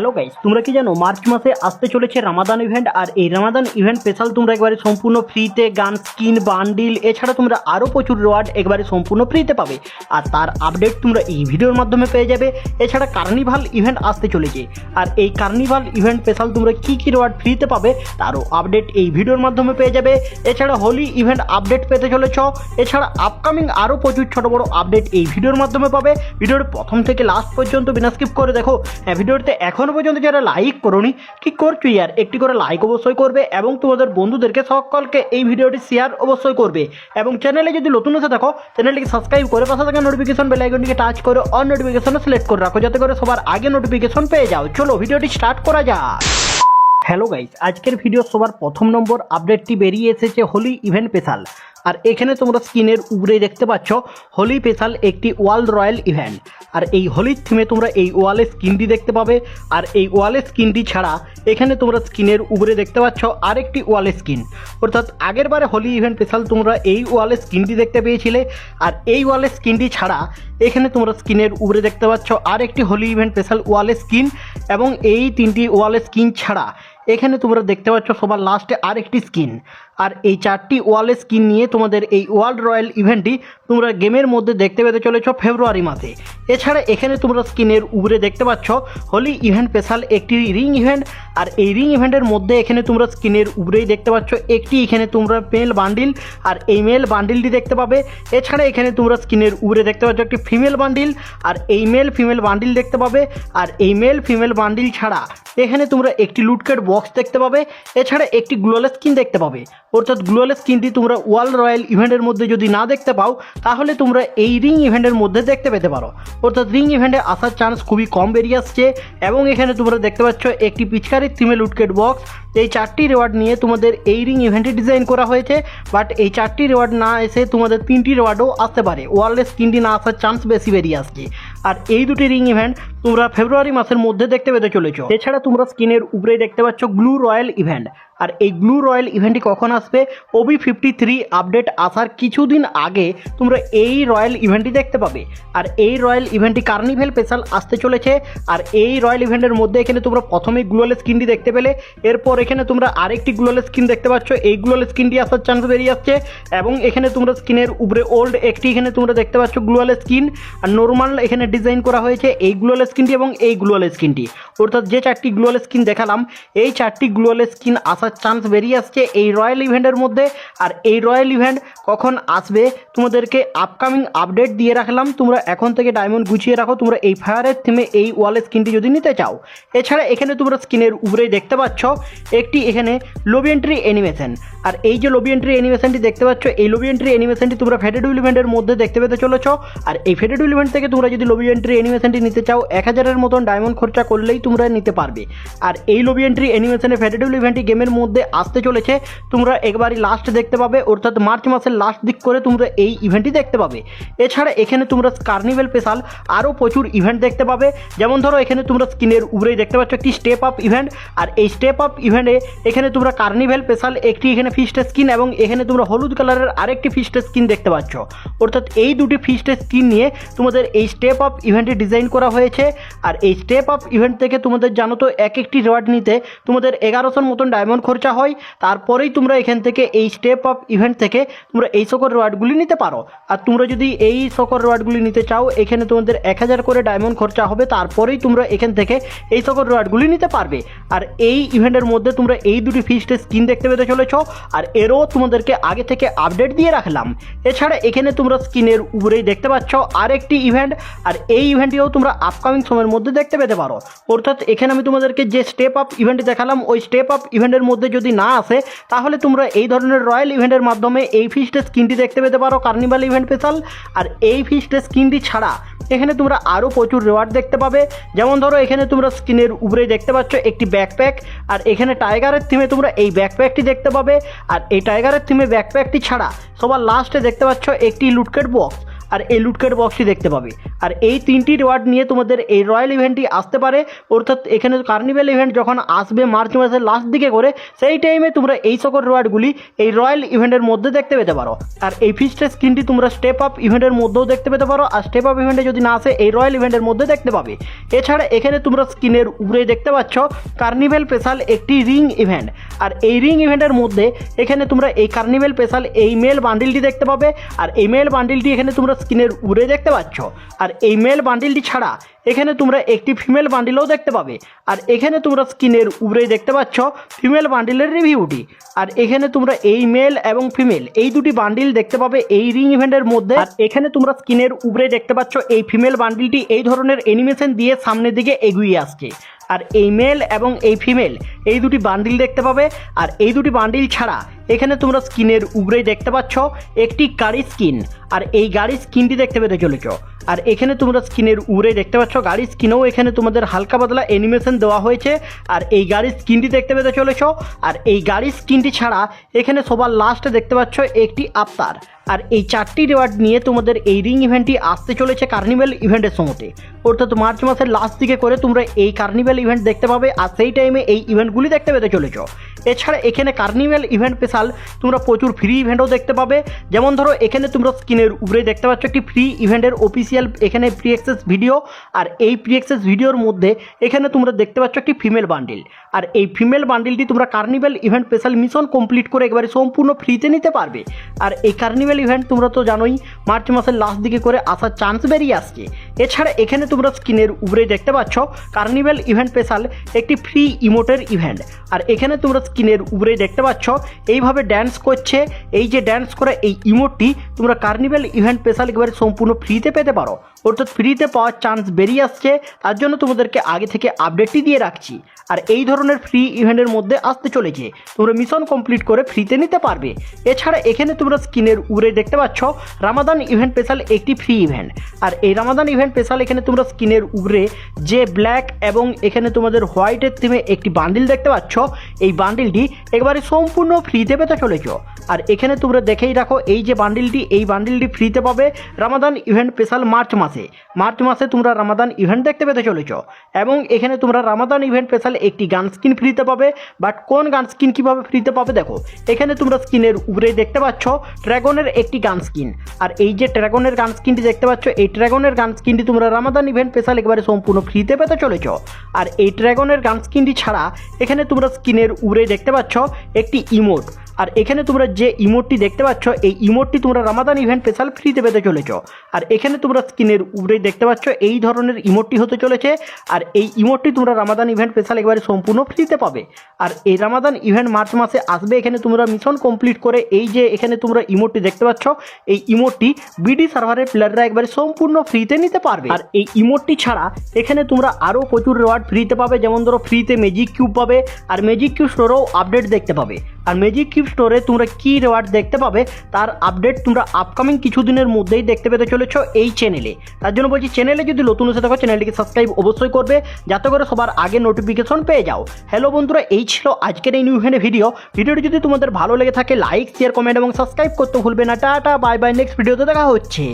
Hello guys, তোমরা কি জানো মার্চ মাসে আসতে চলেছে রামাদান ইভেন্ট। আর এই রামাদান ইভেন্ট স্পেশাল তোমরা একবারে সম্পূর্ণ ফ্রিতে গান স্কিন বান্ডিল এছাড়া তোমরা আরও প্রচুর রিওয়ার্ড একবারে সম্পূর্ণ ফ্রিতে পাবে। আর তার আপডেট তোমরা এই ভিডিওর মাধ্যমে পেয়ে যাবে। এছাড়া কার্নিভাল ইভেন্ট আসতে চলেছে, আর এই কার্নিভাল ইভেন্ট স্পেশাল তোমরা কী কী রিওয়ার্ড ফ্রিতে পাবে তারও আপডেট এই ভিডিওর মাধ্যমে পেয়ে যাবে। এছাড়া হোলি ইভেন্ট আপডেট পেতে চলেছ। এছাড়া আপকামিং আরও প্রচুর ছোটো বড়ো আপডেট এই ভিডিওর মাধ্যমে পাবে। ভিডিওর প্রথম থেকে লাস্ট পর্যন্ত বিনা স্কিপ করে দেখো। ভিডিওতে এখনও পর্যন্ত যারা লাইক করোনি কি করছো ইয়ার, একটি করে লাইক অবশ্যই করবে এবং তোমাদের বন্ধুদেরকে সকলকে এই ভিডিওটি শেয়ার অবশ্যই করবে। এবং চ্যানেলে যদি নতুন এসে দেখো চ্যানেলটিকে সাবস্ক্রাইব করে পাশে থাকা নোটিফিকেশন বেল আইকনটিকে টাচ করে অন নোটিফিকেশন সিলেক্ট করে রাখো, যাতে করে সবার আগে নোটিফিকেশন পেয়ে যাও। চলো ভিডিওটি স্টার্ট করা যাক। হ্যালো গাইস, আজকের ভিডিও সবার প্রথম নম্বর আপডেটটি বেরিয়ে এসেছে হোলি ইভেন্ট স্পেশাল। আর এখানে তোমরা স্ক্রিনের উপরে দেখতে পাচ্ছ হোলি স্পেশাল একটি ওয়ার্ল্ড রয়্যাল ইভেন্ট। আর এই হোলির থিমে তোমরা এই ওয়ালের স্কিনটি দেখতে পাবে। আর এই ওয়ালের স্কিনটি ছাড়া এখানে তোমরা স্ক্রিনের উপরে দেখতে পাচ্ছ আরেকটি ওয়ালের স্কিন, অর্থাৎ আগের বারে হোলি ইভেন্ট স্পেশাল তোমরা এই ওয়ালের স্কিনটি দেখতে পেয়েছিলে। আর এই ওয়ালের স্কিনটি ছাড়া এখানে তোমরা স্ক্রিনের উপরে দেখতে পাচ্ছ আরেকটি হোলি ইভেন্ট স্পেশাল ওয়ালের স্কিন। এবং এই তিনটি ওয়ালের স্কিন ছাড়া এখানে তোমরা দেখতে পাচ্ছ সবার লাস্টে আরেকটি স্কিন। আর এই চারটি ওয়ালের স্কিন নিয়ে তোমাদের এই ওয়ার্ল্ড রয়্যাল ইভেন্টটি তোমরা গেমের মধ্যে দেখতে পেতে চলেছ ফেব্রুয়ারি মাসে। এছাড়া এখানে তোমরা স্ক্রিনের উপরে দেখতে পাচ্ছ হোলি ইভেন্ট স্পেশাল একটি রিং ইভেন্ট। আর এই রিং ইভেন্টের মধ্যে এখানে তোমরা স্ক্রিনের উপরেই দেখতে পাচ্ছ একটি এখানে তোমরা মেল বান্ডিল, আর এই মেল বান্ডিলটি দেখতে পাবে। এছাড়া এখানে তোমরা স্ক্রিনের উপরে দেখতে পাচ্ছ একটি ফিমেল বান্ডিল, আর এই মেল ফিমেল বান্ডিল দেখতে পাবে। আর এই মেল ফিমেল বান্ডিল ছাড়া এখানে তোমরা একটি লুটকেট বক্স দেখতে পাবে। এছাড়া একটি গ্লোয়াল স্কিন দেখতে পাবে, অর্থাৎ গ্লোয়াল স্কিনটি তোমরা ওয়ার্ল্ড রয়্যাল ইভেন্টের মধ্যে যদি না দেখতে পাও তাহলে তোমরা এই রিং ইভেন্টের মধ্যে দেখতে পেতে পারো। অর্থাৎ রিং ইভেন্টে আসার চান্স খুবই কম বেরিয়ে আসছে। এবং এখানে তোমরা দেখতে পাচ্ছ একটি পিচকারির থিমে লুটকেট বক্স। এই চারটি রিওয়ার্ড নিয়ে তোমাদের এই রিং ইভেন্টে ডিজাইন করা হয়েছে, বাট এই চারটি রিওয়ার্ড না এসে তোমাদের তিনটি রিওয়ার্ডও আসতে পারে। ওয়ার্ল্ডের স্কিনটি না আসার চান্স বেশি বেরিয়ে আসছে। আর এই দুটি রিং ইভেন্ট তোমরা ফেব্রুয়ারি মাসের মধ্যে দেখতে পেতে চলেছ। এছাড়া তোমরা স্ক্রিনের উপরে দেখতে পাচ্ছ গ্লু রয়্যাল ইভেন্ট। আর এই গ্লু রয়্যাল ইভেন্টটি কখন আসবে? OB53 আপডেট আসার কিছুদিন আগে তোমরা এই রয়্যাল ইভেন্টটি দেখতে পাবে। আর এই রয়্যাল ইভেন্টটি কার্নিভেল স্পেশাল আসতে চলেছে। আর এই রয়্যাল ইভেন্টের মধ্যে এখানে তোমরা প্রথমেই গ্লোয়াল স্কিনটি দেখতে পেলে, এরপর এখানে তোমরা আরেকটি গ্লোয়াল স্কিন দেখতে পাচ্ছ। এই গ্লোয়াল স্কিনটি আসার চান্স বেরিয়ে আসছে। এবং এখানে তোমরা স্কিনের উপরে ওল্ড একটি এখানে তোমরা দেখতে পাচ্ছ গ্লোয়াল স্কিন। আর নর্মাল এখানে ডিজাইন করা হয়েছে এই গ্লোয়াল স্কিনটি এবং এই গ্লোয়াল স্কিনটি, অর্থাৎ যে চারটি গ্লোয়াল স্কিন দেখালাম এই চারটি গ্লোয়াল স্কিন আসার চান্স বেরিয়ে আসছে এই রয়্যাল ইভেন্টের মধ্যে। আর এই রয়্যাল ইভেন্ট কখন আসবে তোমাদেরকে আপকামিং আপডেট দিয়ে রাখলাম। তোমরা এখন থেকে ডায়মন্ড গুছিয়ে রাখো তোমরা এই ফায়ারের থিমে এই ওয়াল স্কিনটি যদি নিতে চাও। এছাড়া এখানে তোমরা স্ক্রিনের উপরেই দেখতে পাচ্ছ একটি এখানে লবি এন্ট্রি অ্যানিমেশন। আর এই যে লবি এন্ট্রি অ্যানিমেশনটি দেখতে পাচ্ছ এই লবি এন্ট্রি অ্যানিমেশনটি তোমরা ফেডেড ইভেন্টের মধ্যে দেখতে পেতে চলেছ। আর এই ফেডেড ইভেন্ট থেকে তোমরা যদি লবি এন্ট্রি অ্যানিমেশনটি নিতে চাও 1000-এর মতন ডায়মন্ড খরচা করলেই তোমরা নিতে পারবে। আর এই লবি এন্ট্রি অ্যানিমেশনের ফেডেড ইভেন্টটি গেমের মধ্যে আসতে চলেছে, তোমরা একবারই লাস্ট দেখতে পাবে, অর্থাৎ মার্চ মাসের লাস্ট দিক করে তোমরা এই ইভেন্টটি দেখতে পাবে। এছাড়া এখানে তোমরা কার্নিভেল স্পেশাল আরও প্রচুর ইভেন্ট দেখতে পাবে। যেমন ধরো এখানে তোমরা স্ক্রিনের উপরেই দেখতে পাচ্ছ একটি স্টেপ আপ ইভেন্ট। আর এই স্টেপ আপ ইভেন্টে এখানে তোমরা কার্নিভেল স্পেশাল একটি এখানে ফিস্ট স্কিন এবং এখানে তোমরা হলুদ কালারের আরেকটি ফিস্ট স্কিন দেখতে পাচ্ছ। অর্থাৎ এই দুটি ফিস্ট স্কিন নিয়ে তোমাদের এই স্টেপ আপ ইভেন্টে ডিজাইন করা হয়েছে। আর এই স্টেপ আপ ইভেন্ট থেকে তোমাদের জানো তো এক একটি রিওয়ার্ড নিতে তোমাদের 1100 মতন ডায়মন্ড খরচা হয়। তারপরেই তোমরা এখান থেকে এই স্টেপ আপ ইভেন্ট থেকে তোমরা এই সকল রিওয়ার্ডগুলি নিতে পারো। আর তোমরা যদি এই সকল রিওয়ার্ডগুলি নিতে চাও এখানে তোমাদের 1000 করে ডায়মন্ড খরচা হবে, তারপরেই তোমরা এখান থেকে এই সকল রিওয়ার্ডগুলি নিতে পারবে। আর এই ইভেন্টের মধ্যে তোমরা এই দুটি ফিস্ট স্কিন দেখতে পেতে চলেছ। আর এরও তোমাদেরকে আগে থেকে আপডেট দিয়ে রাখলাম। এছাড়া এখানে তোমরা স্ক্রিনের উপরেই দেখতে পাচ্ছ আরেকটি ইভেন্ট। আর এই ইভেন্টটিও তোমরা আপকামিং সময়ের মধ্যে দেখতে পেতে পারো। অর্থাৎ এখানে আমি তোমাদেরকে যে স্টেপ আপ ইভেন্টটি দেখালাম ওই স্টেপ আপ ইভেন্টের মধ্যে যদি না আসে তাহলে তোমরা এই ধরনের রয়্যাল ইভেন্টের মাধ্যমে এই ফিস্ট স্কিনটি দেখতে পেতে পারো কার্নিভাল ইভেন্ট স্পেশাল। আর এই ফিস্ট স্কিনটি ছাড়া এখানে তোমরা আরও প্রচুর রিওয়ার্ড দেখতে পাবে। যেমন ধরো এখানে তোমরা স্ক্রিনের উপরেই দেখতে পাচ্ছ একটি ব্যাকপ্যাক। আর এখানে টাইগারের থিমে তোমরা এই ব্যাকপ্যাকটি দেখতে পাবে। আর এই টাইগারের থিমে ব্যাকপ্যাকটি ছাড়া সবার লাস্টে দেখতে পাচ্ছ একটি লুটকেট বক্স। আর এই লুটকেট বক্সটি দেখতে পাবে। আর এই 3টি রিওয়ার্ড নিয়ে তোমাদের এই রয়্যাল ইভেন্টটি আসতে পারে, অর্থাৎ এখানে কার্নিভেল ইভেন্ট যখন আসবে মার্চ মাসের লাস্ট দিকে করে, সেই টাইমে তোমরা এই সকল রিওয়ার্ডগুলি এই রয়্যাল ইভেন্টের মধ্যে দেখতে পেতে পারো। আর এই ফিস্টের স্ক্রিনটি তোমরা স্টেপ আপ ইভেন্টের মধ্যেও দেখতে পেতে পারো, আর স্টেপ আপ ইভেন্টে যদি না আসে এই রয়্যাল ইভেন্টের মধ্যে দেখতে পাবে। এছাড়া এখানে তোমরা স্ক্রিনের উপরে দেখতে পাচ্ছ কার্নিভেল স্পেশাল একটি রিং ইভেন্ট। আর এই রিং ইভেন্টের মধ্যে এখানে তোমরা এই কার্নিভেল স্পেশাল এই মেল বান্ডিলটি দেখতে পাবে। আর এই মেল বান্ডিলটি এখানে তোমরা স্ক্রিনের উপরে দেখতে পাচ্ছ। আর এই মেল বান্ডিলটি ছাড়া এখানে তোমরা একটি ফিমেল বান্ডিলও দেখতে পাবে। আর এখানে তোমরা স্ক্রিনের উপরেই দেখতে পাচ্ছ ফিমেল বান্ডিলের রিভিউটি। আর এখানে তোমরা এই মেল এবং ফিমেল এই দুটি বান্ডিল দেখতে পাবে এই রিং ইভেন্টের মধ্যে। আর এখানে তোমরা স্ক্রিনের উপরে দেখতে পাচ্ছ এই ফিমেল বান্ডিলটি এই ধরনের অ্যানিমেশন দিয়ে সামনের দিকে এগিয়ে আসছে। আর এই মেল এবং এই ফিমেল এই দুটি বান্ডিল দেখতে পাবে। আর এই দুটি বান্ডিল ছাড়া এখানে তোমরা স্ক্রিনের উপরেই দেখতে পাচ্ছ একটি গাড়ি স্কিন। আর এই গাড়ির স্কিনটি দেখতে পেতে চলেছ। আর এখানে তোমরা স্ক্রিনের উপরে দেখতে পাচ্ছ গাড়ির স্কিনেও এখানে তোমাদের হালকা পাতলা অ্যানিমেশন দেওয়া হয়েছে। আর এই গাড়ির স্কিনটি দেখতে পেতে চলেছ। আর এই গাড়ির স্কিনটি ছাড়া এখানে সবার লাস্টে দেখতে পাচ্ছ একটি আফতার। আর এই 4টি রিওয়ার্ড নিয়ে তোমাদের এই রিং ইভেন্টটি আসতে চলেছে কার্নিভেল ইভেন্টের সময়তে, অর্থাৎ মার্চ মাসের লাস্ট দিকে করে তোমরা এই কার্নিভেল ইভেন্ট দেখতে পাবে। আর সেই টাইমে এই ইভেন্টগুলি দেখতে পেতে চলেছ। এছাড়া এখানে কার্নিভেল ইভেন্ট স্পেশাল তোমরা প্রচুর ফ্রি ইভেন্টও দেখতে পাবে। যেমন ধরো এখানে তোমরা স্ক্রিনের উপরে দেখতে পাচ্ছ একটি ফ্রি ইভেন্টের অফিসিয়াল এখানে প্রি অ্যাক্সেস ভিডিও। আর এই প্রি অ্যাক্সেস ভিডিওর মধ্যে এখানে তোমরা দেখতে পাচ্ছ একটি ফিমেল বান্ডিল। আর এই ফিমেল বান্ডিলটি তোমরা carnival event special mission complete করে একেবারে সম্পূর্ণ ফ্রিতে নিতে পারবে। আর এই কার্নিভেল ইভেন্ট তোমরা তো জানোই মার্চ মাসের লাস্ট দিকে করে আসার চান্স বেরিয়ে আসছে। এছাড়া এখানে তোমরা স্ক্রিনের উপরে দেখতে পাচ্ছ কার্নিভেল ইভেন্ট স্পেশাল একটি ফ্রি ইমোটের ইভেন্ট। আর এখানে তোমরা স্ক্রিনের উপরে দেখতে পাচ্ছ এইভাবে ড্যান্স করছে। এই যে ড্যান্স করে এই ইমোটটি তোমরা কার্নিভেল ইভেন্ট স্পেশাল একেবারে সম্পূর্ণ ফ্রিতে পেতে পারো, অর্থাৎ ফ্রিতে পাওয়ার চান্স বেরিয়ে আসছে। তার জন্য তোমাদেরকে আগে থেকে আপডেটটি দিয়ে রাখছি। আর এই ধরনের ফ্রি ইভেন্টের মধ্যে আসতে চলেছে, তোমরা মিশন কমপ্লিট করে ফ্রিতে নিতে পারবে। এছাড়া এখানে তোমরা স্ক্রিনের উপরে দেখতে পাচ্ছ রামাদান ইভেন্ট স্পেশাল একটি ফ্রি ইভেন্ট। আর এই রামাদান ইভেন্ট স্পেশাল এখানে তোমরা স্ক্রিনের উপরে যে ব্ল্যাক এবং এখানে তোমাদের হোয়াইটের থিমে একটি বান্ডিল দেখতে পাচ্ছ, এই বান্ডিলটি একেবারে সম্পূর্ণ ফ্রিতে পেতে চলেছ। আর এখানে তোমরা দেখেই রাখো এই যে বান্ডিলটি, এই বান্ডিলটি ফ্রিতে পাবে রামাদান ইভেন্ট স্পেশাল মার্চ মাসে তোমরা রামাদান ইভেন্ট দেখতে পেতে চলেছ। এবং এখানে তোমরা রামাদান ইভেন্ট স্পেশাল একটি গান স্কিন ফ্রিতে পাবে। বাট কোন গান স্কিন কীভাবে ফ্রিতে পাবে দেখো, এখানে তোমরা স্ক্রিনের উপরে দেখতে পাচ্ছ ড্রাগনের একটি গান স্কিন। আর এই যে ড্রাগনের গান স্কিনটি দেখতে পাচ্ছ, এই ড্রাগনের গান স্কিনটি তোমরা রামাদান ইভেন্ট স্পেশাল একেবারে সম্পূর্ণ ফ্রিতে পেতে চলেছ। আর এই ড্রাগনের গান স্কিনটি ছাড়া এখানে তোমরা স্ক্রিনের উপরে দেখতে পাচ্ছ একটি ইমোট। আর এখানে তোমরা যে ইমোটটি দেখতে পাচ্ছ, এই ইমোটটি তোমরা রামাদান ইভেন্ট স্পেশাল ফ্রিতে পেতে চলেছ। আর এখানে তোমরা স্ক্রিনের উপরে দেখতে পাচ্ছ এই ধরনের ইমোটটি হতে চলেছে। আর এই ইমোটটি তোমরা রামাদান ইভেন্ট স্পেশাল একেবারে সম্পূর্ণ ফ্রিতে পাবে। আর এই রামাদান ইভেন্ট মার্চ মাসে আসবে। এখানে তোমরা মিশন কমপ্লিট করে এই যে এখানে তোমরা ইমোটটি দেখতে পাচ্ছ, এই ইমোটটি বিডি সার্ভারের প্লেয়াররা একবারে সম্পূর্ণ ফ্রিতে নিতে পারবে। আর এই ইমোটটি ছাড়া এখানে তোমরা আরও প্রচুর রিওয়ার্ড ফ্রিতে পাবে। যেমন ধরো ফ্রিতে ম্যাজিক কিউব পাবে। আর ম্যাজিক কিউব স্টোরেও আপডেট দেখতে পাবে। আর ম্যাজিক কিউব স্টোরে তোমরা কী রিওয়ার্ড দেখতে পাবে তার আপডেট তোমরা আপকামিং কিছুদিনের মধ্যেই দেখতে পেতে চলেছ এই চ্যানেলে। তার জন্য বলছি, চ্যানেলে যদি নতুন এসে থাকো চ্যানেলটিকে সাবস্ক্রাইব অবশ্যই করবে, যাতে করে সবার আগে নোটিফিকেশন পেয়ে যাও। হ্যালো বন্ধুরা, এই ছিল আজকের এই নিউ ভিডিওটি যদি তোমাদের ভালো লেগে থাকে লাইক, শেয়ার, কমেন্ট এবং সাবস্ক্রাইব করতে ভুলবে না। টাটা, বাই বাই, নেক্সট ভিডিওতে দেখা হচ্ছে।